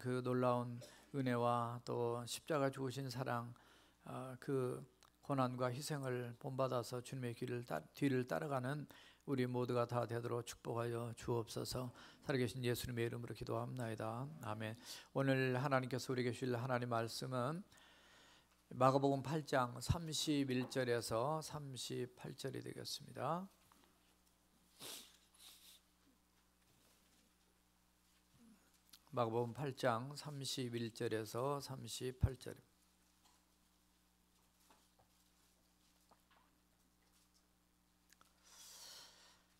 그 놀라운 은혜와 또 십자가 죽으신 사랑, 그 고난과 희생을 본받아서 주님의 뒤를 따라가는 우리 모두가 다 되도록 축복하여 주옵소서. 살아계신 예수님의 이름으로 기도합나이다. 아멘. 오늘 하나님께서 우리에게 주실 하나님 말씀은 마가복음 8장 31절에서 38절이 되겠습니다. 마가복음 8장 31절에서 38절.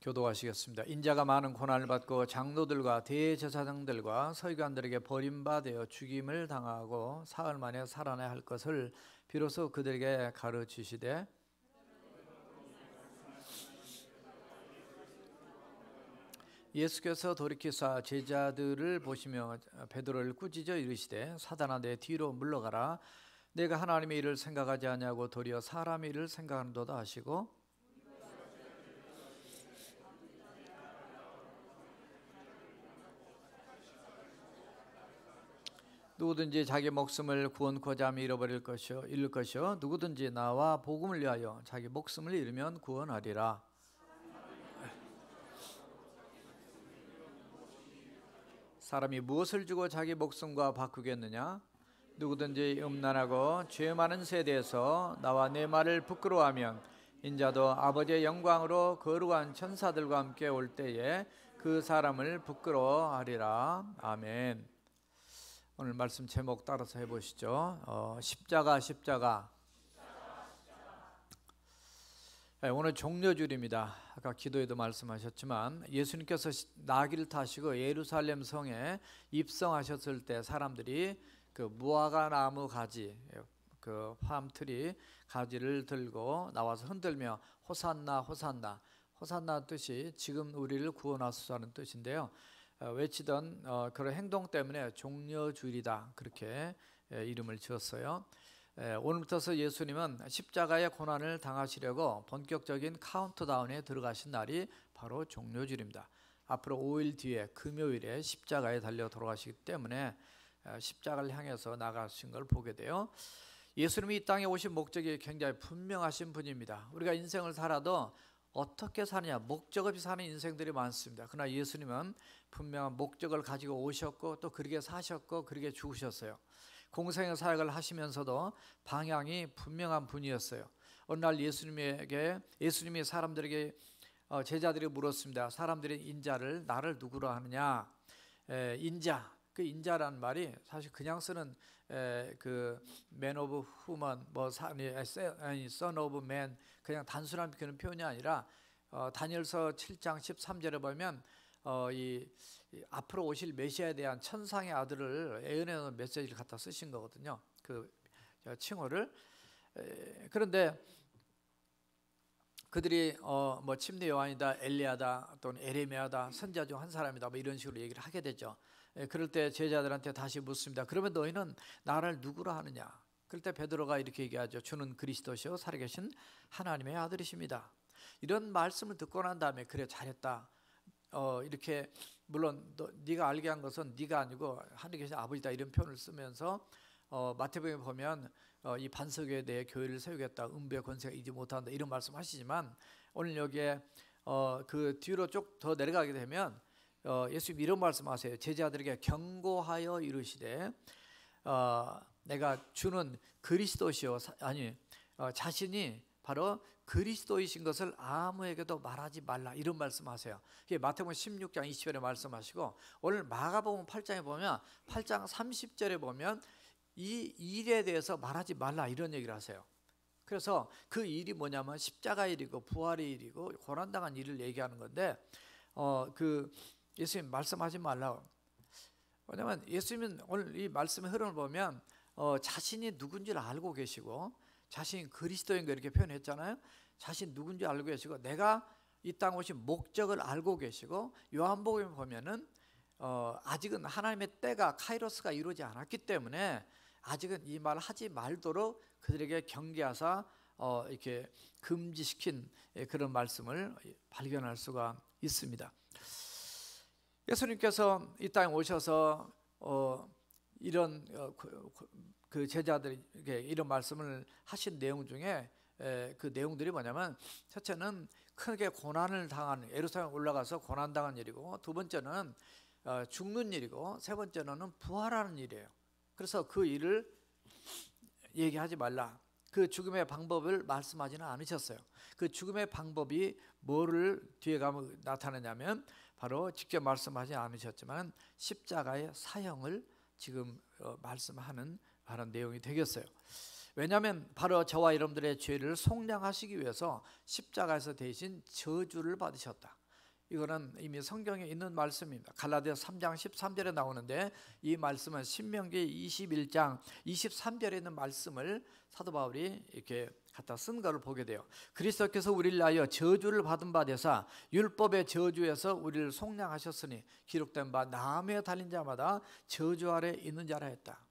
교도하시겠습니다. 인자가 많은 고난을 받고 장로들과 대제사장들과 서기관들에게 버림받아 죽임을 당하고 사흘 만에 살아나야 할 것을 비로소 그들에게 가르치시되, 예수께서 돌이키사 제자들을 보시며 베드로를 꾸짖어 이르시되, 사단아 내 뒤로 물러가라. 내가 하나님의 일을 생각하지 아니하고 도리어 사람의 일을 생각하는도다 하시고, 누구든지 자기 목숨을 구원코자 하면 잃을 것이요 누구든지 나와 복음을 위하여 자기 목숨을 잃으면 구원하리라. 사람이 무엇을 주고 자기 목숨과 바꾸겠느냐? 누구든지 음란하고 죄 많은 세대에서 나와 내 말을 부끄러워하면 인자도 아버지의 영광으로 거룩한 천사들과 함께 올 때에 그 사람을 부끄러워하리라. 아멘. 오늘 말씀 제목 따라서 해보시죠. 십자가. 오늘 종려주일입니다. 아까 기도에도 말씀하셨지만 예수님께서 나귀를 타시고 예루살렘 성에 입성하셨을 때 사람들이 그 무화과 나무 가지, 그 팜트리 가지를 들고 나와서 흔들며 호산나 호산나, 호산나 뜻이 지금 우리를 구원하소서라는 뜻인데요. 외치던 그런 행동 때문에 종려주일이다, 그렇게 이름을 지었어요. 오늘부터 예수님은 십자가의 고난을 당하시려고 본격적인 카운트다운에 들어가신 날이 바로 종려주일입니다. 앞으로 5일 뒤에 금요일에 십자가에 달려 돌아가시기 때문에 십자가를 향해서 나가신 걸 보게 돼요. 예수님이 이 땅에 오신 목적이 굉장히 분명하신 분입니다. 우리가 인생을 살아도 어떻게 사느냐, 목적 없이 사는 인생들이 많습니다. 그러나 예수님은 분명한 목적을 가지고 오셨고 또 그렇게 사셨고 그렇게 죽으셨어요. 공생의 사역을 하시면서도 방향이 분명한 분이었어요. 어느 날 예수님이 사람들에게 제자들이 물었습니다. 사람들이 인자를 나를 누구로 하느냐? 인자. 그 인자라는 말이 사실 그냥 쓰는 그 man of human, son of man, 그냥 단순한 그런 표현이 아니라 다니엘서 7장 13절에 보면 이 앞으로 오실 메시아에 대한 천상의 아들을 예언하는 메시지를 갖다 쓰신 거거든요. 그 칭호를. 그런데 그들이 뭐 침례 요한이다, 엘리야다, 또는 에레미야다, 선지자 중 한 사람이다, 뭐 이런 식으로 얘기를 하게 되죠. 그럴 때 제자들한테 다시 묻습니다. 그러면 너희는 나를 누구로 하느냐? 그럴 때 베드로가 이렇게 얘기하죠. 주는 그리스도시요 살아계신 하나님의 아들이십니다. 이런 말씀을 듣고 난 다음에 그래 잘했다. 이렇게 물론 네가 알게 한 것은 네가 아니고 하늘에 계신 아버지다, 이런 표현을 쓰면서 마태복음에 보면 이 반석에 대해 교회를 세우겠다, 음부의 권세가 이지 못한다, 이런 말씀하시지만 오늘 여기에 그 뒤로 쭉 더 내려가게 되면 예수님 이런 말씀하세요. 제자들에게 경고하여 이르시되, 내가 주는 그리스도시요 자신이 바로 그리스도이신 것을 아무에게도 말하지 말라, 이런 말씀하세요. 이게 마태복음 16장 20절에 말씀하시고, 오늘 마가복음 8장에 보면 8장 30절에 보면 이 일에 대해서 말하지 말라, 이런 얘기를 하세요. 그래서 그 일이 뭐냐면 십자가 일이고 부활의 일이고 고난당한 일을 얘기하는 건데, 그 예수님 말씀하지 말라고. 왜냐하면 예수님은 오늘 이 말씀의 흐름을 보면 자신이 누군지를 알고 계시고 자신이 그리스도인 거 이렇게 표현했잖아요. 자신 누군지 알고 계시고 내가 이 땅 오신 목적을 알고 계시고, 요한복음에 보면은 아직은 하나님의 때가 카이로스가 이루어지지 않았기 때문에 아직은 이 말 하지 말도록 그들에게 경계하사 이렇게 금지시킨 그런 말씀을 발견할 수가 있습니다. 예수님께서 이 땅에 오셔서 이런 그 제자들에게 이런 말씀을 하신 내용 중에 그 내용들이 뭐냐면, 첫째는 크게 고난을 당하는, 예루살렘 올라가서 고난당한 일이고, 두 번째는 죽는 일이고, 세 번째는 부활하는 일이에요. 그래서 그 일을 얘기하지 말라. 그 죽음의 방법을 말씀하지는 않으셨어요. 그 죽음의 방법이 뭐를 뒤에 가면 나타나냐면, 바로 직접 말씀하지 않으셨지만 십자가의 사형을 지금 말씀하는 그런 내용이 되겠어요. 왜냐하면 바로 저와 여러분들의 죄를 속량하시기 위해서 십자가에서 대신 저주를 받으셨다. 이거는 이미 성경에 있는 말씀입니다. 갈라디아서 3장 13절에 나오는데, 이 말씀은 신명기 21장 23절에 있는 말씀을 사도 바울이 이렇게 갖다 쓴 것을 보게 돼요. 그리스도께서 우리를 위하여 저주를 받은 바 되사 율법의 저주에서 우리를 속량하셨으니 기록된 바 나무에 달린 자마다 저주 아래 있는 자라 했다.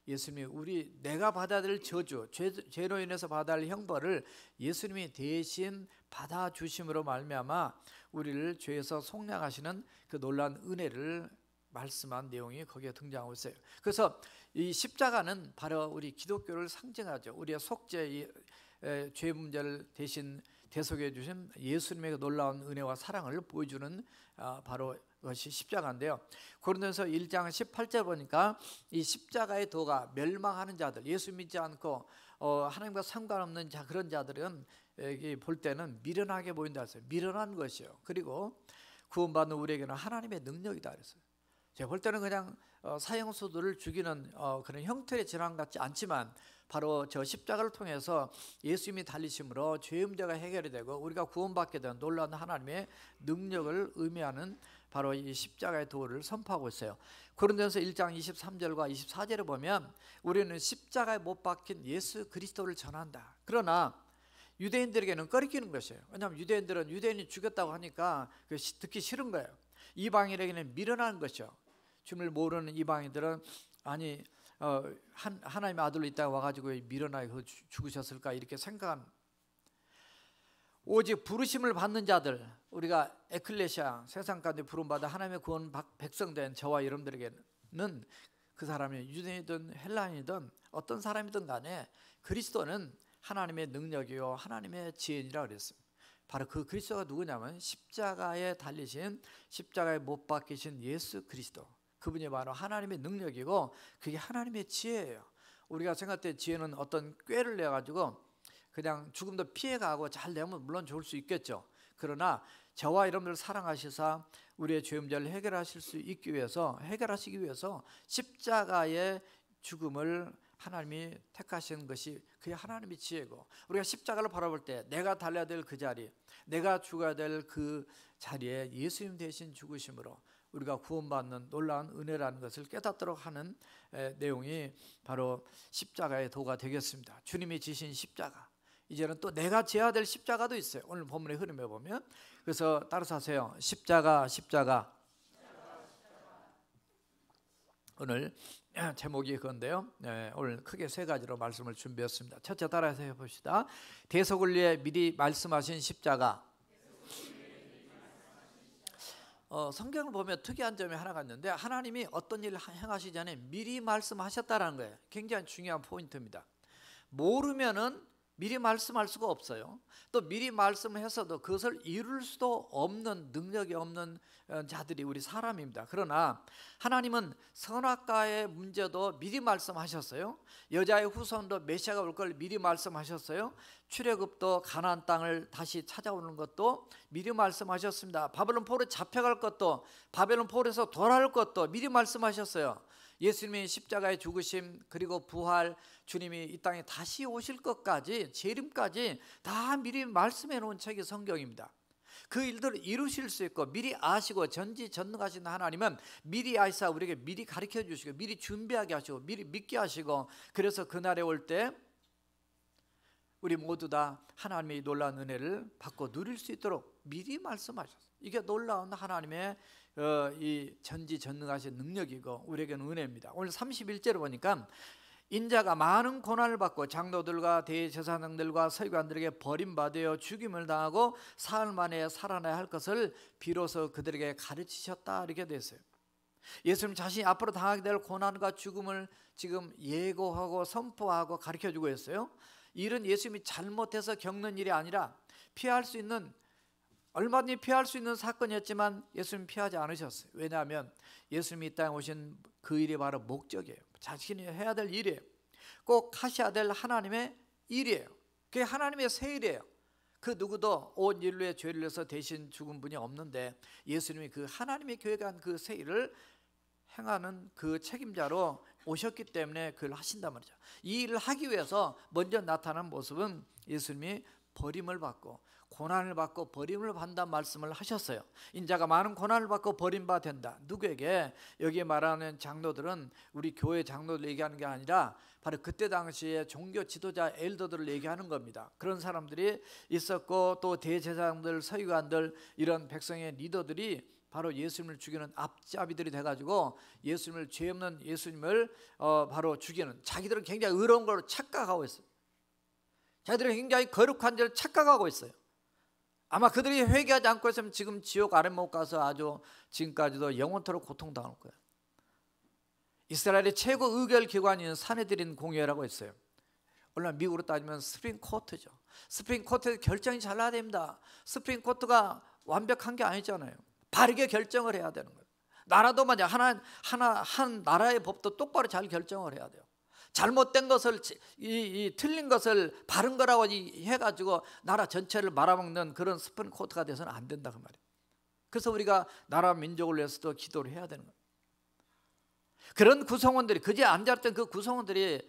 예수님이 내가 받아야 될 저주, 죄로 인해서 받아야 할 형벌을 예수님이 대신 받아주심으로 말미암아 우리를 죄에서 속량하시는 그 놀라운 은혜를 말씀한 내용이 거기에 등장하고 있어요. 그래서 이 십자가는 바로 우리 기독교를 상징하죠. 우리의 속죄, 죄 문제를 대신 대속해 주신 예수님의 놀라운 은혜와 사랑을 보여주는 바로 그것이 십자가인데요. 고린도서 1장 18절 보니까 이 십자가의 도가 멸망하는 자들, 예수 믿지 않고 하나님과 상관없는 그런 자들은 볼 때는 미련하게 보인다 했어요. 미련한 것이요. 그리고 구원받는 우리에게는 하나님의 능력이다 그랬어요. 제가 볼 때는 그냥 사형수들을 죽이는 그런 형태의 재난 같지 않지만, 바로 저 십자가를 통해서 예수님이 달리심으로 죄의 문제가 해결이 되고 우리가 구원받게 된 놀라운 하나님의 능력을 의미하는 바로 이 십자가의 도를 선포하고 있어요. 고린도전서 1장 23절과 24절에 보면 우리는 십자가에 못 박힌 예수 그리스도를 전한다. 그러나 유대인들에게는 꺼리끼는 것이에요. 왜냐하면 유대인들은 유대인이 죽였다고 하니까 듣기 싫은 거예요. 이방인에게는 미련한 것이죠. 주님을 모르는 이방인들은 아니 하나님의 아들로 이 땅에 와가지고 미련하게 죽으셨을까 이렇게 생각한, 오직 부르심을 받는 자들, 우리가 에클레시아 세상 가운데 부름받아 하나님의 구원 백성된 저와 여러분들에게는 그 사람이 유대인이든 헬라인이든 어떤 사람이든 간에 그리스도는 하나님의 능력이요 하나님의 지혜니라 그랬습니다. 바로 그 그리스도가 누구냐면 십자가에 달리신, 십자가에 못 박히신 예수 그리스도, 그분이 바로 하나님의 능력이고 그게 하나님의 지혜예요. 우리가 생각할 때 지혜는 어떤 꾀를 내가지고 그냥 죽음도 피해가고 잘 되면 물론 좋을 수 있겠죠. 그러나 저와 여러분들 사랑하시사 우리의 죄 문제를 해결하시기 위해서 십자가의 죽음을 하나님이 택하신 것이 그게 하나님의 지혜고, 우리가 십자가를 바라볼 때 내가 달려야 될 그 자리, 내가 죽어야 될 그 자리에 예수님 대신 죽으심으로 우리가 구원받는 놀라운 은혜라는 것을 깨닫도록 하는 내용이 바로 십자가의 도가 되겠습니다. 주님이 지신 십자가, 이제는 또 내가 져야 될 십자가도 있어요. 오늘 본문의 흐름에 보면. 그래서 따라서 하세요. 십자가. 오늘 제목이 그건데요. 오늘 크게 세 가지로 말씀을 준비했습니다. 첫째, 따라서 해봅시다. 대속을 위해 미리 말씀하신 십자가. 성경을 보면 특이한 점이 하나가 있는데, 하나님이 어떤 일을 행하시기 전에 미리 말씀하셨다는 거예요. 굉장히 중요한 포인트입니다. 모르면은 미리 말씀할 수가 없어요. 또 미리 말씀해서도 그것을 이룰 수도 없는, 능력이 없는 자들이 우리 사람입니다. 그러나 하나님은 선악과의 문제도 미리 말씀하셨어요. 여자의 후손도 메시아가 올 걸 미리 말씀하셨어요. 출애굽도 가나안 땅을 다시 찾아오는 것도 미리 말씀하셨습니다. 바벨론 포로에 잡혀갈 것도, 바벨론 포로에서 돌아올 것도 미리 말씀하셨어요. 예수님이 십자가의 죽으심, 그리고 부활, 주님이 이 땅에 다시 오실 것까지, 재림까지 다 미리 말씀해 놓은 책이 성경입니다. 그 일들을 이루실 수 있고 미리 아시고 전지전능하신 하나님은 미리 아시사 우리에게 미리 가르쳐 주시고 미리 준비하게 하시고 미리 믿게 하시고, 그래서 그날에 올 때 우리 모두 다 하나님의 놀라운 은혜를 받고 누릴 수 있도록 미리 말씀하셨어요. 이게 놀라운 하나님의 이 전지전능하신 능력이고 우리에게는 은혜입니다. 오늘 31절을 보니까 인자가 많은 고난을 받고 장로들과 대제사장들과 서기관들에게 버림받아 죽임을 당하고 사흘 만에 살아나야 할 것을 비로소 그들에게 가르치셨다, 이렇게 됐어요. 예수님 자신이 앞으로 당하게 될 고난과 죽음을 지금 예고하고 선포하고 가르쳐주고 있어요. 일은 예수님이 잘못해서 겪는 일이 아니라 피할 수 있는, 얼마든지 피할 수 있는 사건이었지만 예수님 피하지 않으셨어요. 왜냐하면 예수님이 이 땅에 오신 그 일이 바로 목적이에요. 자신이 해야 될 일이에요. 꼭 하셔야 될 하나님의 일이에요. 그게 하나님의 새 일이에요. 그 누구도 온 인류의 죄를 위해서 대신 죽은 분이 없는데 예수님이 그 하나님의 계획한 그 새 일을 행하는 그 책임자로 오셨기 때문에 그걸 하신단 말이죠. 이 일을 하기 위해서 먼저 나타난 모습은 예수님이 버림을 받고 고난을 받고 버림을 받는다는 말씀을 하셨어요. 인자가 많은 고난을 받고 버림받아 된다. 누구에게? 여기에 말하는 장로들은 우리 교회 장로들 얘기하는 게 아니라 바로 그때 당시에 종교 지도자 엘더들을 얘기하는 겁니다. 그런 사람들이 있었고 또 대제사장들, 서기관들, 이런 백성의 리더들이 바로 예수님을 죽이는 앞잡이들이 돼가지고 예수님을, 죄 없는 예수님을 바로 죽이는, 자기들은 굉장히 의로운 걸 착각하고 있어요. 자기들은 굉장히 거룩한 줄 착각하고 있어요. 아마 그들이 회개하지 않고 있으면 지금 지옥 아랫목 가서 아주 지금까지도 영원토록 고통당할 거예요. 이스라엘의 최고 의결 기관인 산헤드린 공회라고 있어요. 물론 미국으로 따지면 스프링 코트죠. 스프링 코트에서 결정이 잘 나야 됩니다. 스프링 코트가 완벽한 게 아니잖아요. 바르게 결정을 해야 되는 거예요. 나라도 만약 한 나라의 법도 똑바로 잘 결정을 해야 돼요. 잘못된 것을, 틀린 것을 바른 거라고 해가지고 나라 전체를 말아먹는 그런 스프링 코트가 돼서는 안 된다 그 말이에요. 그래서 우리가 나라 민족을 위해서도 기도를 해야 되는 거예요. 그런 구성원들이, 그제 앉았던 그 구성원들이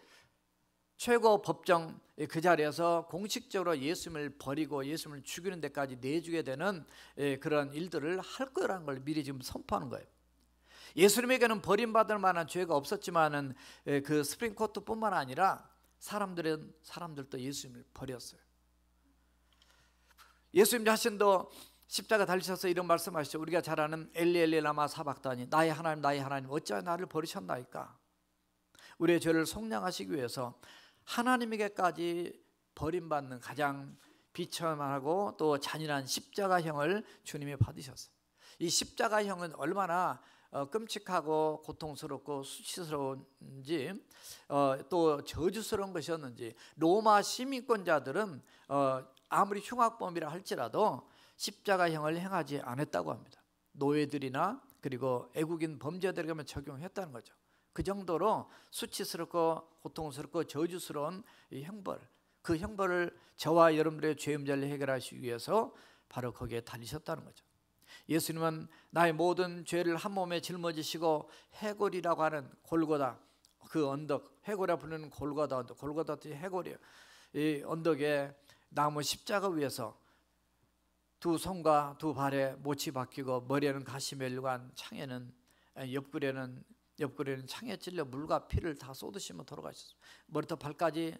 최고 법정 그 자리에서 공식적으로 예수님을 버리고 예수님을 죽이는 데까지 내주게 되는 그런 일들을 할 거라는 걸 미리 지금 선포하는 거예요. 예수님에게는 버림받을 만한 죄가 없었지만은 그 스프링 코트뿐만 아니라 사람들도 예수님을 버렸어요. 예수님 자신도 십자가 달리셔서 이런 말씀하시죠. 우리가 잘 아는 엘리 엘리 라마 사박다니, 나의 하나님 나의 하나님 어찌하여 나를 버리셨나이까. 우리의 죄를 속량하시기 위해서 하나님에게까지 버림받는 가장 비참하고 또 잔인한 십자가형을 주님이 받으셨어요. 이 십자가형은 얼마나 끔찍하고 고통스럽고 수치스러운지 또 저주스러운 것이었는지 로마 시민권자들은 아무리 흉악범이라 할지라도 십자가형을 행하지 않았다고 합니다. 노예들이나 그리고 애국인 범죄들에게만 적용했다는 거죠. 그 정도로 수치스럽고 고통스럽고 저주스러운 이 형벌, 그 형벌을 저와 여러분들의 죄 문제를 해결하시기 위해서 바로 거기에 달리셨다는 거죠. 예수님은 나의 모든 죄를 한 몸에 짊어지시고 해골이라고 하는 골고다, 그 언덕, 해골이라 부르는 골고다 언덕, 골고다 해골이에요. 이 언덕에 나무 십자가 위에서 두 손과 두 발에 못이 박히고 머리에는 가시 멜류관, 창에는 옆구리에는 창에 찔려 물과 피를 다 쏟으시며 돌아가셨어요. 머리부터 발까지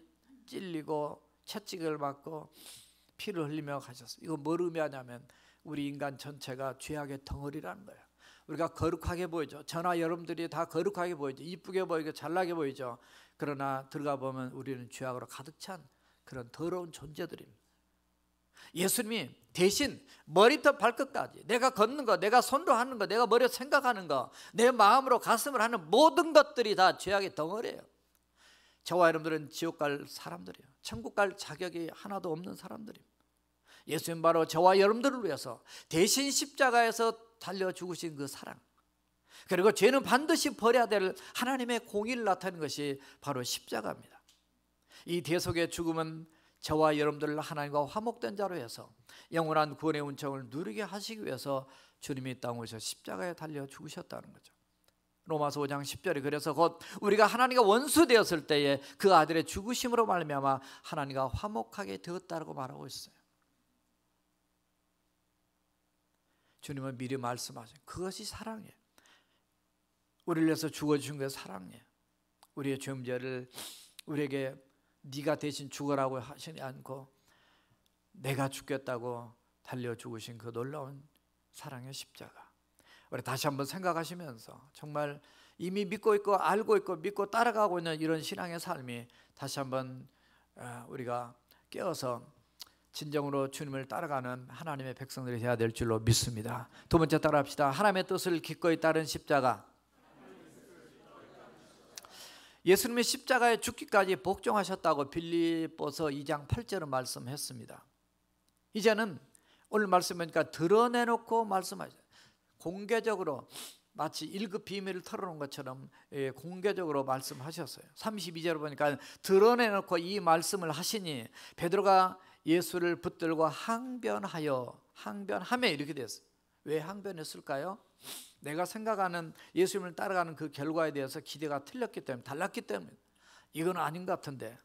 찔리고 채찍을 맞고 피를 흘리며 가셨어요. 이거 뭘 의미하냐면 우리 인간 전체가 죄악의 덩어리라는 거예요. 우리가 거룩하게 보이죠. 저나 여러분들이 다 거룩하게 보이죠. 이쁘게 보이고 잘나게 보이죠. 그러나 들어가 보면 우리는 죄악으로 가득 찬 그런 더러운 존재들입니다. 예수님이 대신 머리부터 발끝까지 내가 걷는 거, 내가 손으로 하는 거, 내가 머리로 생각하는 거, 내 마음으로 가슴으로 하는 모든 것들이 다 죄악의 덩어리예요. 저와 여러분들은 지옥 갈 사람들이에요. 천국 갈 자격이 하나도 없는 사람들입니다. 예수님 바로 저와 여러분들을 위해서 대신 십자가에서 달려 죽으신 그 사랑, 그리고 죄는 반드시 버려야 될 하나님의 공의를 나타내는 것이 바로 십자가입니다. 이 대속의 죽음은 저와 여러분들을 하나님과 화목된 자로 해서 영원한 구원의 은총을 누리게 하시기 위해서 주님이 이 땅에 오셔서 십자가에 달려 죽으셨다는 거죠. 로마서 5장 10절에 그래서 곧 우리가 하나님과 원수 되었을 때에 그 아들의 죽으심으로 말미암아 하나님과 화목하게 되었다고 말하고 있어요. 주님은 미리 말씀하세요. 그것이 사랑이에요. 우리를 위해서 죽어주신 게 사랑이에요. 우리의 죄 문제를 우리에게 네가 대신 죽으라고 하시지 않고 내가 죽겠다고 달려 죽으신 그 놀라운 사랑의 십자가, 우리 다시 한번 생각하시면서 정말 이미 믿고 있고 알고 있고 믿고 따라가고 있는 이런 신앙의 삶이 다시 한번 우리가 깨어서 진정으로 주님을 따라가는 하나님의 백성들이 되어야 될 줄로 믿습니다. 두 번째 따라합시다. 하나님의 뜻을 기꺼이 따른 십자가. 예수님의 십자가에 죽기까지 복종하셨다고 빌립보서 2장 8절은 말씀했습니다. 이제는 오늘 말씀하니까 드러내놓고 말씀하셔요. 공개적으로 마치 1급 비밀을 털어놓은 것처럼 공개적으로 말씀하셨어요. 32절을 보니까 드러내놓고 이 말씀을 하시니 베드로가 예수를 붙들고 항변하며 이렇게 됐어요. 왜 항변했을까요? 내가 생각하는 예수님을 따라가는 그 결과에 대해서 기대가 틀렸기 때문에, 달랐기 때문에 이건 아닌 것 같은데,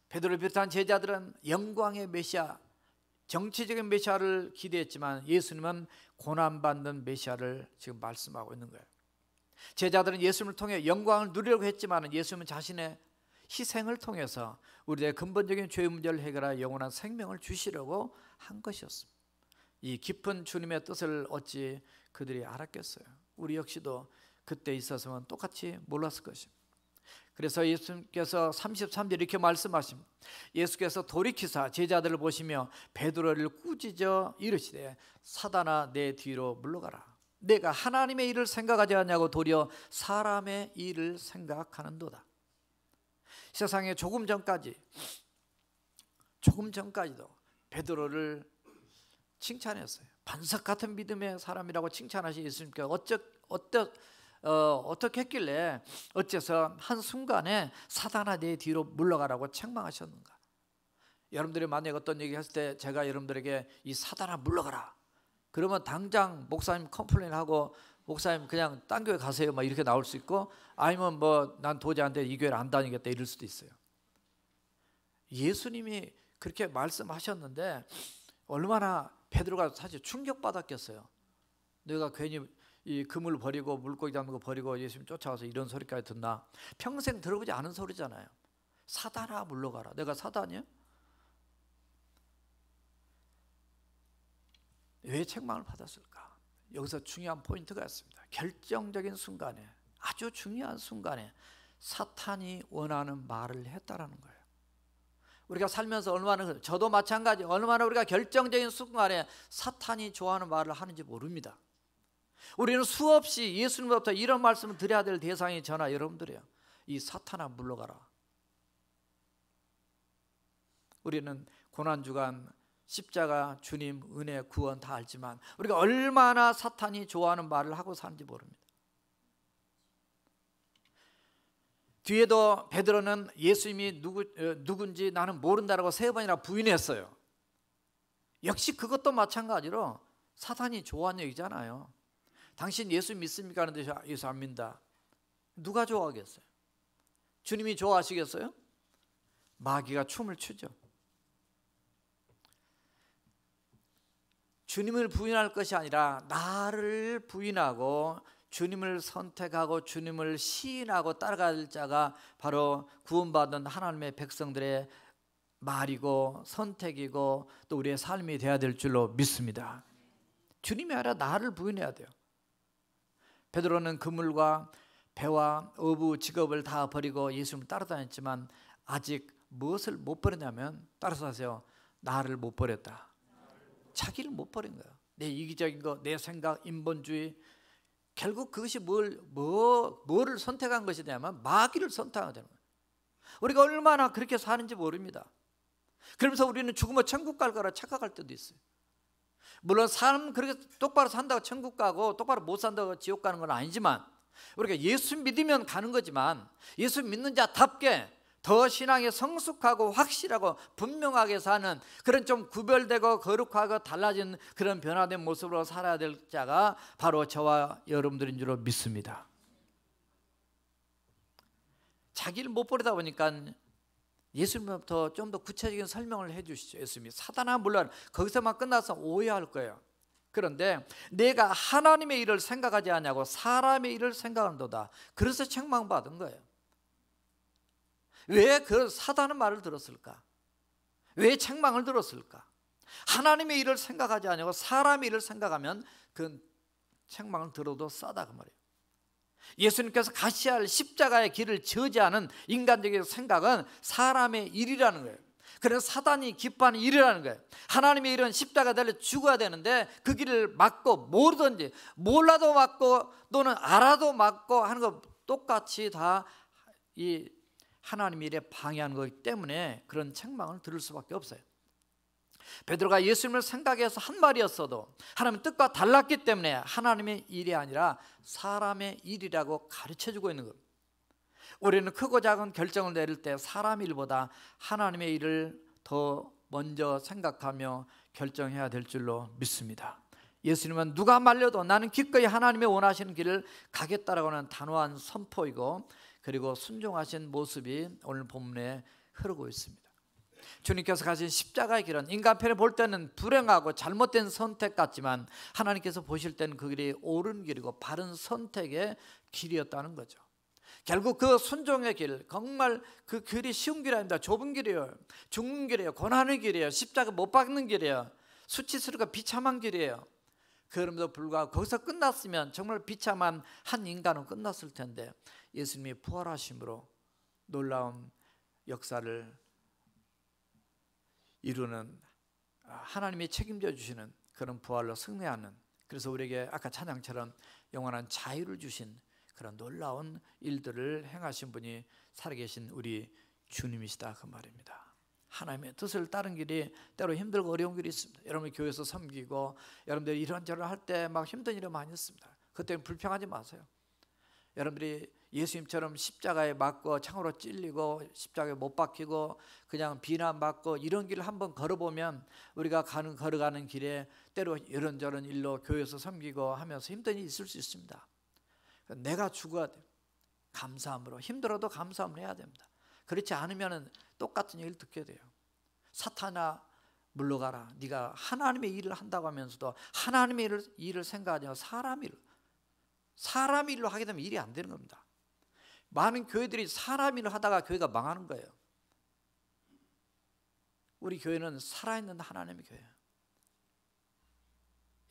베드로를 비롯한 제자들은 영광의 메시아, 정치적인 메시아를 기대했지만 예수님은 고난받는 메시아를 지금 말씀하고 있는 거예요. 제자들은 예수님을 통해 영광을 누리려고 했지만 예수님은 자신의 희생을 통해서 우리의 근본적인 죄의 문제를 해결하여 영원한 생명을 주시려고 한 것이었습니다. 이 깊은 주님의 뜻을 어찌 그들이 알았겠어요? 우리 역시도 그때 있었으면 똑같이 몰랐을 것입니다. 그래서 예수님께서 33절 이렇게 말씀하십니다. 예수께서 돌이키사 제자들을 보시며 베드로를 꾸짖어 이르시되 사단아 내 뒤로 물러가라. 내가 하나님의 일을 생각하지 않냐고 도리어 사람의 일을 생각하는도다. 세상에 조금 전까지도 베드로를 칭찬했어요. 반석 같은 믿음의 사람이라고 칭찬하신 예수님께서 어떻게 했길래 어째서 한순간에 사단아 내 뒤로 물러가라고 책망하셨는가? 여러분들이 만약에 어떤 얘기 했을 때 제가 여러분들에게 이 사단아 물러가라 그러면 당장 목사님 컴플레인하고 목사님 그냥 딴 교회 가세요 막 이렇게 나올 수 있고, 아니면 뭐 난 도저히 안 돼 이 교회를 안 다니겠다 이럴 수도 있어요. 예수님이 그렇게 말씀하셨는데 얼마나 베드로가 사실 충격받았겠어요. 내가 괜히 이 그물 버리고 물고기 잡는 거 버리고 예수님 쫓아가서 이런 소리까지 듣나? 평생 들어보지 않은 소리잖아요. 사단아 물러가라. 내가 사단이야? 왜 책망을 받았을까? 여기서 중요한 포인트가 있습니다. 결정적인 순간에, 아주 중요한 순간에 사탄이 원하는 말을 했다라는 거예요. 우리가 살면서 얼마나, 저도 마찬가지, 얼마나 우리가 결정적인 순간에 사탄이 좋아하는 말을 하는지 모릅니다. 우리는 수없이 예수님부터 이런 말씀을 드려야 될 대상이 저나 여러분들이에요. 이 사탄아 물러가라. 우리는 고난주간 십자가, 주님, 은혜, 구원 다 알지만 우리가 얼마나 사탄이 좋아하는 말을 하고 사는지 모릅니다. 뒤에도 베드로는 예수님이 누군지 나는 모른다라고 3번이나 부인했어요. 역시 그것도 마찬가지로 사탄이 좋아하는 얘기잖아요. 당신 예수 믿습니까? 하는데 예수 안 믿는다. 누가 좋아하겠어요? 주님이 좋아하시겠어요? 마귀가 춤을 추죠. 주님을 부인할 것이 아니라 나를 부인하고 주님을 선택하고 주님을 시인하고 따라갈 자가 바로 구원받은 하나님의 백성들의 말이고 선택이고 또 우리의 삶이 되어야 될 줄로 믿습니다. 주님이 아니라 나를 부인해야 돼요. 베드로는 그물과 배와 어부 직업을 다 버리고 예수님을 따라다녔지만 아직 무엇을 못 버렸냐면, 따라서 하세요. 나를 못 버렸다. 자기를 못 버린 거예요. 내 이기적인 거, 내 생각, 인본주의. 결국 그것이 뭐를 선택한 것이 되냐면 마귀를 선택하게 되는 거예요. 우리가 얼마나 그렇게 사는지 모릅니다. 그러면서 우리는 죽으면 천국 갈 거라 착각할 때도 있어요. 물론 삶 그렇게 똑바로 산다고 천국 가고 똑바로 못 산다고 지옥 가는 건 아니지만, 우리가 예수 믿으면 가는 거지만 예수 믿는 자답게 더 신앙에 성숙하고 확실하고 분명하게 사는 그런 좀 구별되고 거룩하고 달라진 그런 변화된 모습으로 살아야 될 자가 바로 저와 여러분들인 줄 믿습니다. 자기를 못 버리다 보니까 예수님부터 좀 더 구체적인 설명을 해 주시죠. 예수님이 사단아 물러가라. 거기서만 끝나서 오해할 거예요. 그런데 내가 하나님의 일을 생각하지 않냐고 사람의 일을 생각한도다. 그래서 책망받은 거예요. 왜 그 사단의 말을 들었을까? 왜 책망을 들었을까? 하나님의 일을 생각하지 않냐고 사람의 일을 생각하면 그 책망을 들어도 싸다 그 말이에요. 예수님께서 가셔야 할 십자가의 길을 저지하는 인간적인 생각은 사람의 일이라는 거예요. 그래서 사단이 기뻐하는 일이라는 거예요. 하나님의 일은 십자가 달려 죽어야 되는데 그 길을 막고 모르든지 몰라도 막고 또는 알아도 막고 하는 거 똑같이 다 이 하나님의 일에 방해하는 거기 때문에 그런 책망을 들을 수밖에 없어요. 베드로가 예수님을 생각해서 한 말이었어도 하나님의 뜻과 달랐기 때문에 하나님의 일이 아니라 사람의 일이라고 가르쳐주고 있는 겁니다. 우리는 크고 작은 결정을 내릴 때 사람 일보다 하나님의 일을 더 먼저 생각하며 결정해야 될 줄로 믿습니다. 예수님은 누가 말려도 나는 기꺼이 하나님의 원하시는 길을 가겠다라고 하는 단호한 선포이고, 그리고 순종하신 모습이 오늘 본문에 흐르고 있습니다. 주님께서 가신 십자가의 길은 인간편에 볼 때는 불행하고 잘못된 선택 같지만 하나님께서 보실 때는 그 길이 옳은 길이고 바른 선택의 길이었다는 거죠. 결국 그 순종의 길, 정말 그 길이 쉬운 길이 아닙니다. 좁은 길이에요. 죽는 길이에요. 고난의 길이에요. 십자가 못 박는 길이에요. 수치스럽고 비참한 길이에요. 그럼에도 불구하고 거기서 끝났으면 정말 비참한 한 인간은 끝났을 텐데 예수님이 부활하심으로 놀라운 역사를 이루는, 하나님이 책임져 주시는 그런 부활로 승리하는, 그래서 우리에게 아까 찬양처럼 영원한 자유를 주신 그런 놀라운 일들을 행하신 분이 살아계신 우리 주님이시다, 그 말입니다. 하나님의 뜻을 따른 길이 때로 힘들고 어려운 길이 있습니다. 여러분이 교회에서 섬기고 여러분들이 이런저런 할 때 막 힘든 일을 많이 했습니다. 그때는 불평하지 마세요. 여러분들이 예수님처럼 십자가에 맞고 창으로 찔리고 십자가에 못 박히고 그냥 비난받고 이런 길을 한번 걸어보면 우리가 걸어가는 길에 때로 이런저런 일로 교회에서 섬기고 하면서 힘든 일이 있을 수 있습니다. 내가 죽어야 돼요. 감사함으로, 힘들어도 감사함을 해야 됩니다. 그렇지 않으면 똑같은 얘기를 듣게 돼요. 사탄아 물러가라. 네가 하나님의 일을 한다고 하면서도 하나님의 일을 생각하지 않고 사람 일로 하게 되면 일이 안 되는 겁니다. 많은 교회들이 사람 일을 하다가 교회가 망하는 거예요. 우리 교회는 살아있는 하나님의 교회예요.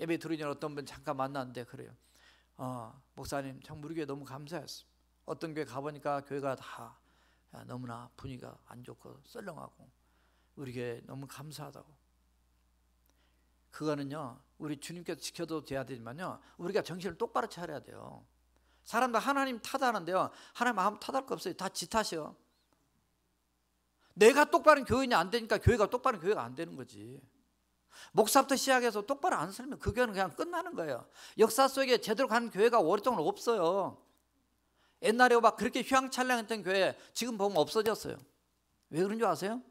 예배 드리는 어떤 분 잠깐 만났는데 그래요. 목사님 참 우리 교회 너무 감사했어요. 어떤 교회 가보니까 교회가 다 너무나 분위기가 안 좋고 썰렁하고 우리 교회 너무 감사하다고. 그거는요 우리 주님께서 지켜도 돼야 되지만요 우리가 정신을 똑바로 차려야 돼요. 사람들 하나님 탓하는데요 하나님 마음 탓할 거 없어요. 다 지 탓이요. 내가 똑바른 교인이 안 되니까 교회가 똑바른 교회가 안 되는 거지. 목사부터 시작해서 똑바로 안 살면 그 교회는 그냥 끝나는 거예요. 역사 속에 제대로 가는 교회가 오랫동안 없어요. 옛날에 막 그렇게 휘황찬란했던 교회 지금 보면 없어졌어요. 왜 그런 줄 아세요?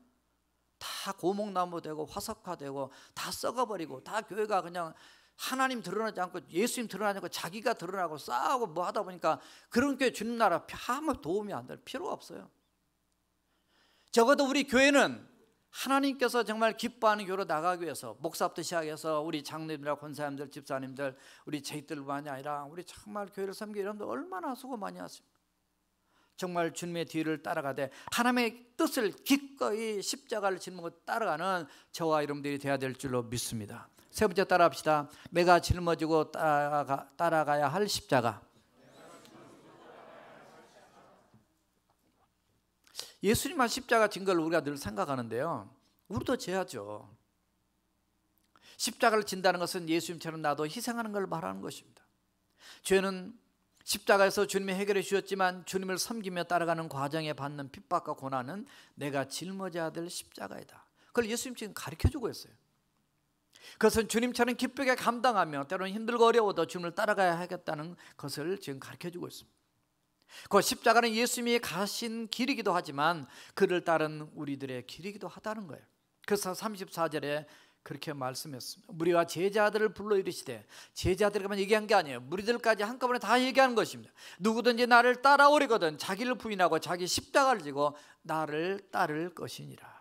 다 고목나무 되고 화석화되고 다 썩어버리고 다 교회가 그냥 하나님 드러나지 않고 예수님 드러나지 않고 자기가 드러나고 싸우고 뭐 하다 보니까 그런 교회 주님 나라 아무 도움이 안 될 필요가 없어요. 적어도 우리 교회는 하나님께서 정말 기뻐하는 교회로 나가기 위해서 목사부터 시작해서 우리 장로님들, 권사님들, 집사님들, 우리 제이들만이 아니라 우리 정말 교회를 섬기는 여러분들 얼마나 수고 많이 하십니까? 정말 주님의 뒤를 따라가되 하나님의 뜻을 기꺼이 십자가를 짊어지고 따라가는 저와 여러분들이 되어야 될 줄로 믿습니다. 세 번째 따라합시다. 내가 짊어지고 따라가야 할 십자가. 예수님만 십자가 진 걸 우리가 늘 생각하는데요 우리도 져야죠. 십자가를 진다는 것은 예수님처럼 나도 희생하는 걸 말하는 것입니다. 죄는 십자가에서 주님이 해결해 주셨지만 주님을 섬기며 따라가는 과정에 받는 핍박과 고난은 내가 짊어져야 될 십자가이다. 그걸 예수님 지금 가르쳐주고 있어요. 그것은 주님처럼 기쁘게 감당하며 때로는 힘들고 어려워도 주님을 따라가야 하겠다는 것을 지금 가르쳐주고 있습니다. 그 십자가는 예수님이 가신 길이기도 하지만 그를 따른 우리들의 길이기도 하다는 거예요. 그래서 34절에 그렇게 말씀했습니다. 무리와 제자들을 불러 이르시되, 제자들에게만 얘기한 게 아니에요. 무리들까지 한꺼번에 다 얘기하는 것입니다. 누구든지 나를 따라오려거든 자기를 부인하고 자기 십자가를 지고 나를 따를 것이니라.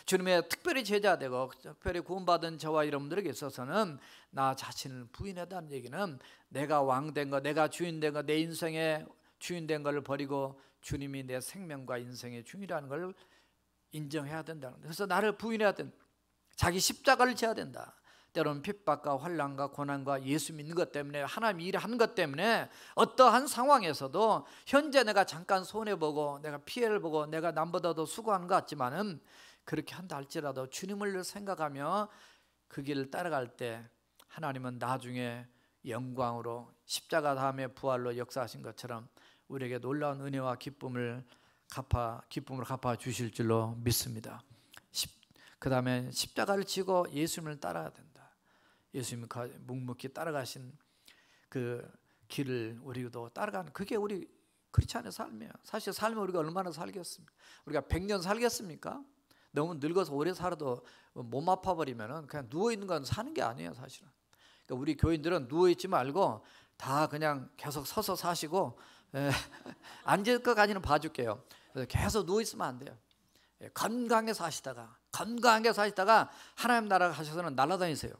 주님의 특별히 제자되고 특별히 구원받은 저와 여러분들에게 있어서는 나 자신을 부인하다는 얘기는 내가 왕된 거, 내가 주인된 거, 내 인생의 주인된 것을 버리고 주님이 내 생명과 인생의 주인이라는 걸 인정해야 된다는 거예요. 그래서 나를 부인해야 된다. 자기 십자가를 져야 된다. 때로는 핍박과 환난과 고난과 예수 믿는 것 때문에 하나님 일하는 것 때문에 어떠한 상황에서도 현재 내가 잠깐 손해보고 내가 피해를 보고 내가 남보다도 수고하는 것 같지만은 그렇게 한다 할지라도 주님을 생각하며 그 길을 따라갈 때 하나님은 나중에 영광으로 십자가 다음에 부활로 역사하신 것처럼 우리에게 놀라운 은혜와 기쁨으로 갚아 주실 줄로 믿습니다. 그 다음에 십자가를 지고 예수님을 따라야 된다. 예수님이 묵묵히 따라가신 그 길을 우리도 따라가는, 그게 우리 크리스찬의 삶이에요. 사실 삶을 우리가 얼마나 살겠습니까? 우리가 100년 살겠습니까? 너무 늙어서 오래 살아도 몸 아파버리면 그냥 누워있는 건 사는 게 아니에요, 사실은. 그러니까 우리 교인들은 누워있지 말고 다 그냥 계속 서서 사시고, 앉을 것까지는 봐줄게요. 계속 누워있으면 안 돼요. 건강하게 사시다가 하나님 나라 가셔서는 날아다니세요.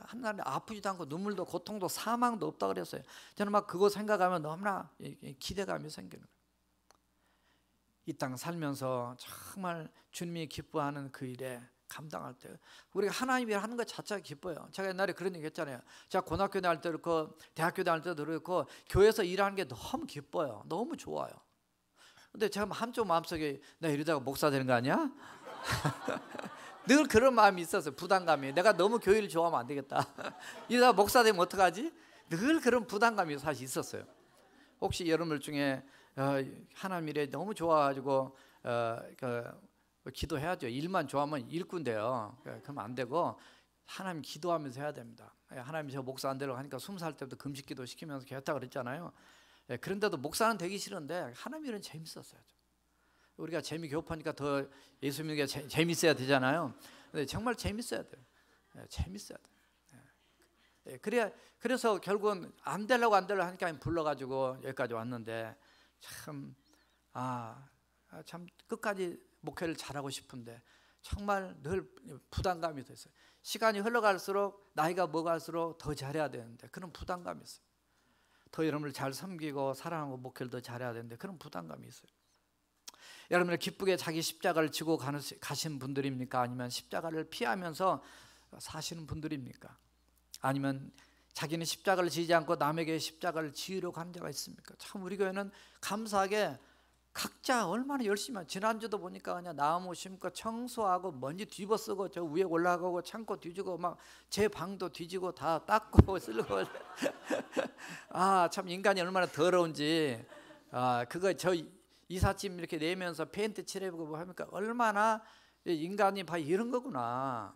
하나님 아프지도 않고 눈물도 고통도 사망도 없다 그랬어요. 저는 막 그거 생각하면 너무나 기대감이 생기는 거예요. 이 땅 살면서 정말 주님이 기뻐하는 그 일에 감당할 때 우리가 하나님이 하는 것 자체가 기뻐요. 제가 옛날에 그런 얘기 했잖아요. 제가 고등학교 다닐 때도 그렇고 대학교 다닐 때도 그렇고 교회에서 일하는 게 너무 기뻐요. 너무 좋아요. 근데 제가 한쪽 마음속에 나 이러다가 목사 되는 거 아니야? 늘 그런 마음이 있었어요. 부담감이. 내가 너무 교회를 좋아하면 안 되겠다. 이러다가 목사 되면 어떡하지? 늘 그런 부담감이 사실 있었어요. 혹시 여러분들 중에 하나님 일에 너무 좋아가지고 기도해야죠. 일만 좋아하면 일꾼 돼요. 그러면 안 되고 하나님 기도하면서 해야 됩니다. 하나님이 저 목사 안 되려고 하니까 20살 때부터 금식 기도 시키면서 했다 그랬잖아요. 그런데도 목사는 되기 싫은데 하나님 일은 재밌었어요. 우리가 재미 교육하니까 더 예수 믿는 게 재밌어야 되잖아요. 근데 정말 재밌어야 돼요. 재밌어야 돼요. 그래서 결국은 안 되려고 하니까 불러가지고 여기까지 왔는데 참 끝까지 목회를 잘하고 싶은데 정말 늘 부담감이 됐어요. 시간이 흘러갈수록 나이가 먹을수록 더 잘해야 되는데 그런 부담감이 있어요. 더 여러분을 잘 섬기고 사랑하고 목회를 더 잘해야 되는데 그런 부담감이 있어요. 여러분들 기쁘게 자기 십자가를 지고 가신 분들입니까? 아니면 십자가를 피하면서 사시는 분들입니까? 아니면 자기는 십자가를 지지 않고 남에게 십자가를 지으려고 하는 자가 있습니까? 참 우리 교회는 감사하게 각자 얼마나 열심히 하죠. 지난주도 보니까 그냥 나무 심고 청소하고 먼지 뒤집어쓰고 저 위에 올라가고 창고 뒤지고 막 제 방도 뒤지고 다 닦고 쓸고 참 인간이 얼마나 더러운지 그거 저 이삿짐 이렇게 내면서 페인트 칠해보고 뭐 합니까? 얼마나 인간이 봐 이런 거구나.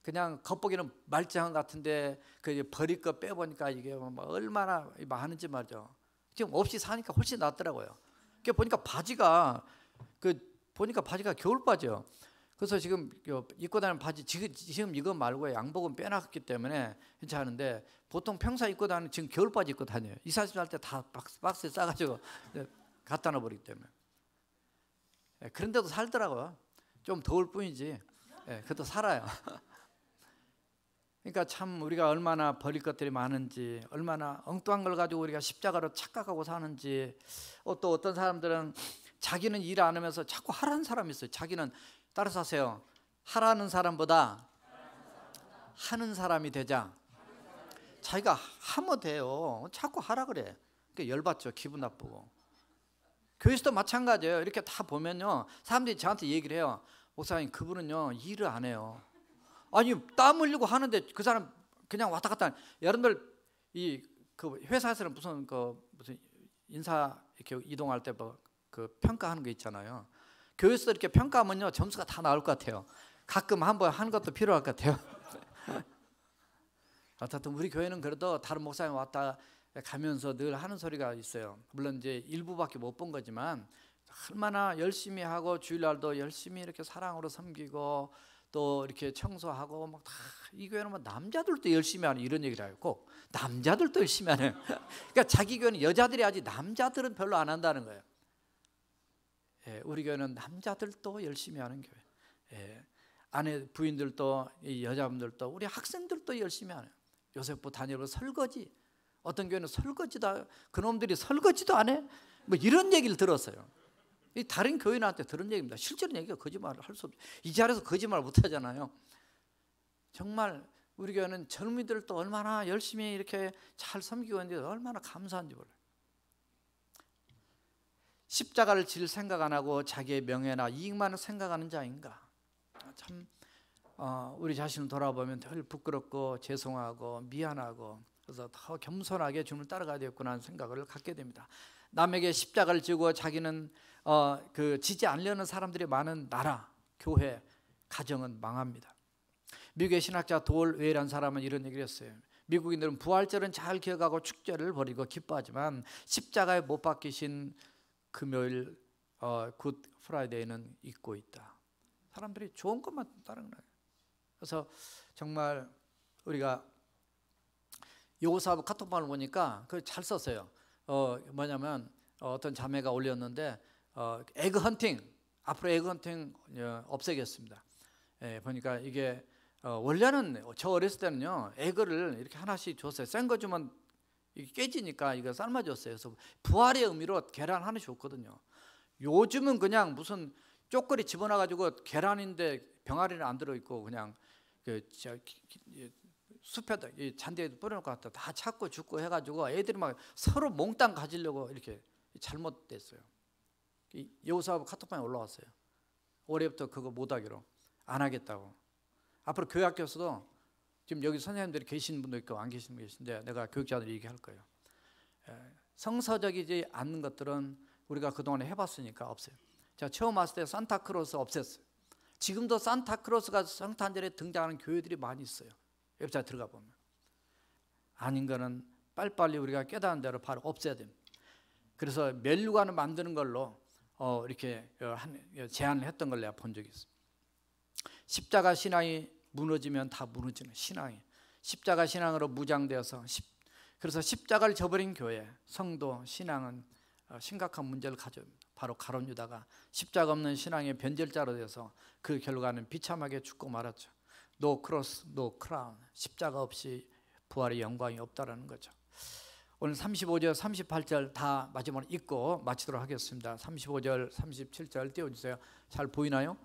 그냥 겉보기는 말짱한 같은데 그 버릴 거 빼보니까 이게 얼마나 많은지 말이죠. 지금 없이 사니까 훨씬 낫더라고요. 보니까 바지가 겨울 바지요. 그래서 지금 입고 다니는 바지 지금 이거 말고 양복은 빼놨기 때문에 괜찮은데 보통 평소에 입고 다니는 지금 겨울 바지 입고 다녀요. 이삿짐 할 때 다 박스에 싸가지고 갖다 놔버리기 때문에. 그런데도 살더라고요. 좀 더울 뿐이지. 그래도 살아요. 그러니까 참 우리가 얼마나 버릴 것들이 많은지, 얼마나 엉뚱한 걸 가지고 우리가 십자가로 착각하고 사는지. 또 어떤 사람들은 자기는 일 안 하면서 자꾸 하라는 사람이 있어요. 자기는 따라서 하세요. 하라는 사람보다 하는 사람이 되자. 자기가 하면 돼요. 자꾸 하라 그래. 그러니까 열받죠. 기분 나쁘고. 교회에서도 마찬가지예요. 이렇게 다 보면요, 사람들이 저한테 얘기를 해요. 목사님, 그분은요 일을 안 해요. 아니 땀 흘리고 하는데 그 사람 그냥 왔다 갔다. 여러분들 그 회사에서는 무슨 인사 이렇게 이동할 때 그 평가하는 거 있잖아요. 교회에서 이렇게 평가하면요 점수가 다 나올 것 같아요. 가끔 한번 하는 것도 필요할 것 같아요. 어쨌든 우리 교회는 그래도 다른 목사님 왔다 가면서 늘 하는 소리가 있어요. 물론 이제 일부밖에 못 본 거지만 얼마나 열심히 하고 주일날도 열심히 이렇게 사랑으로 섬기고 또 이렇게 청소하고 막 다 이 교회는 뭐 남자들도 열심히 하는 이런 얘기를 하고 꼭 남자들도 열심히 하는. 그러니까 자기 교회는 여자들이 하지 남자들은 별로 안 한다는 거예요. 우리 교회는 남자들도 열심히 하는 교회. 아내 부인들도 여자분들도 우리 학생들도 열심히 하는. 요셉부 다니엘부 설거지. 어떤 교회는 설거지도 그놈들이 설거지도 안 해? 뭐 이런 얘기를 들었어요. 다른 교인한테 들은 얘기입니다. 실제로 얘기가 거짓말을 할 수 없죠. 이 자리에서 거짓말 못 하잖아요. 정말 우리 교회는 젊은이들도 얼마나 열심히 이렇게 잘 섬기고 있는데 얼마나 감사한지 몰라요. 십자가를 질 생각 안 하고 자기의 명예나 이익만을 생각하는 자인가? 참 우리 자신을 돌아보면 늘 부끄럽고 죄송하고 미안하고 그래서 더 겸손하게 주님을 따라가야 되겠구나 하는 생각을 갖게 됩니다. 남에게 십자가를 지고 자기는 지지 않으려는 사람들이 많은 나라, 교회, 가정은 망합니다. 미국의 신학자 돌 웨이라는 사람은 이런 얘기를 했어요. 미국인들은 부활절은 잘 기억하고 축제를 벌이고 기뻐하지만 십자가에 못 박히신 금요일 굿 프라이데이는 잊고 있다. 사람들이 좋은 것만 따르는 거예요. 그래서 정말 우리가 요사부 카톡방을 보니까 그걸 잘 썼어요. 뭐냐면 어떤 자매가 올렸는데 에그 헌팅, 앞으로 에그 헌팅 없애겠습니다. 보니까 이게 원래는 저 어렸을 때는요, 에그를 이렇게 하나씩 줬어요. 센 거 주면 이게 깨지니까 이거 삶아줬어요. 그래서 부활의 의미로 계란 하나씩 줬거든요. 요즘은 그냥 무슨 쪼꼬리 집어넣어가지고 계란인데 병아리는 안 들어있고 그냥 숲에다 잔디에 뿌려놓고 갔다 다 찾고 죽고 해가지고 애들이 막 서로 몽땅 가지려고 이렇게 잘못됐어요. 여호사하고 카톡방에 올라왔어요. 올해부터 그거 못하기로 안 하겠다고. 앞으로 교회학교에서도 지금 여기 선생님들이 계신 분도 있고 안 계신 분 계신데 내가 교육자들 얘기할 거예요. 성서적이지 않는 것들은 우리가 그동안에 해봤으니까 없어요. 제가 처음 왔을 때 산타크로스 없앴어요. 지금도 산타크로스가 성탄절에 등장하는 교회들이 많이 있어요. 웹사이트 들어가 보면. 아닌 거는 빨리빨리 우리가 깨달은 대로 바로 없애야 됩니다. 그래서 멸류관을 만드는 걸로 이렇게 제안을 했던 걸 내가 본 적이 있어요. 십자가 신앙이 무너지면 다 무너지는 신앙이, 십자가 신앙으로 무장되어서 그래서 십자가를 저버린 교회, 성도, 신앙은 심각한 문제를 가져옵니다. 바로 가룟 유다가 십자가 없는 신앙의 변절자로 되어서 그 결과는 비참하게 죽고 말았죠. No cross, no crown. 십자가 없이 부활의 영광이 없다라는 거죠. 오늘 35절, 38절 다 마지막으로 읽고 마치도록 하겠습니다. 35절, 37절 띄워주세요. 잘 보이나요?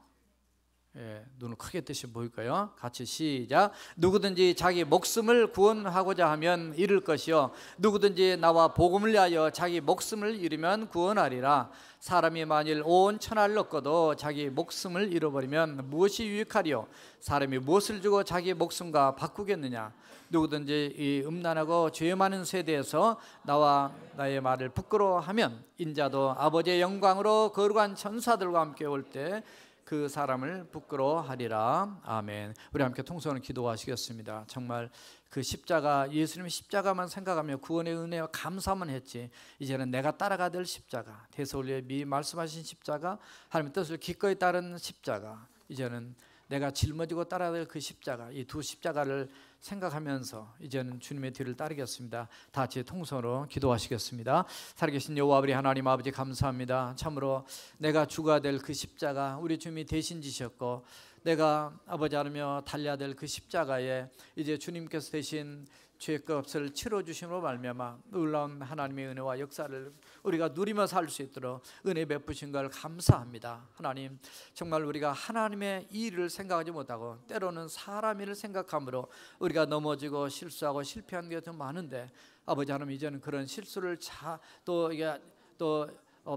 눈을 크게 뜨시 보일까요? 같이 시작. 누구든지 자기 목숨을 구원하고자 하면 잃을 것이요 누구든지 나와 복음을 위하여 자기 목숨을 잃으면 구원하리라. 사람이 만일 온 천하를 얻고도 자기 목숨을 잃어버리면 무엇이 유익하리요? 사람이 무엇을 주고 자기 목숨과 바꾸겠느냐? 누구든지 이 음란하고 죄 많은 세대에서 나와 나의 말을 부끄러워하면 인자도 아버지의 영광으로 거룩한 천사들과 함께 올 때 그 사람을 부끄러워하리라. 아멘. 우리 함께 통성으로 기도하시겠습니다. 정말 그 십자가, 예수님의 십자가만 생각하며 구원의 은혜와 감사만 했지 이제는 내가 따라가야 될 십자가, 데살로니가에 미리 말씀하신 십자가, 하나님의 뜻을 기꺼이 따르는 십자가, 이제는 내가 짊어지고 따라야 될 그 십자가, 이 두 십자가를 생각하면서 이제는 주님의 뒤를 따르겠습니다. 다 같이 통성으로 기도하시겠습니다. 살아계신 여호와 우리 하나님 아버지 감사합니다. 참으로 내가 죽어야 될 그 십자가 우리 주님이 대신 지셨고 내가 아버지 하나며 달려야 될 그 십자가에 이제 주님께서 대신 죄의 값을 치러주심으로 말미암아 놀라운 하나님의 은혜와 역사를 우리가 누리며 살 수 있도록 은혜 베푸신 걸 감사합니다. 하나님, 정말 우리가 하나님의 일을 생각하지 못하고 때로는 사람 일을 생각함으로 우리가 넘어지고 실수하고 실패한 게 더 많은데 아버지 하나님, 이제는 그런 실수를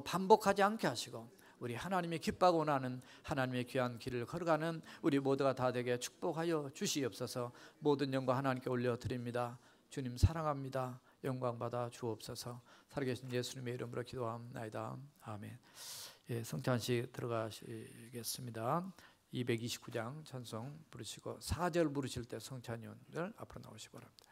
반복하지 않게 하시고 우리 하나님이 기뻐하고 원하는 하나님의 귀한 길을 걸어가는 우리 모두가 다 되게 축복하여 주시옵소서. 모든 영광 하나님께 올려드립니다. 주님 사랑합니다. 영광 받아 주옵소서. 살아계신 예수님의 이름으로 기도합나이다. 아멘. 성찬식 들어가시겠습니다. 229장 찬송 부르시고 4절 부르실 때 성찬위원들 앞으로 나오시기 바랍니다.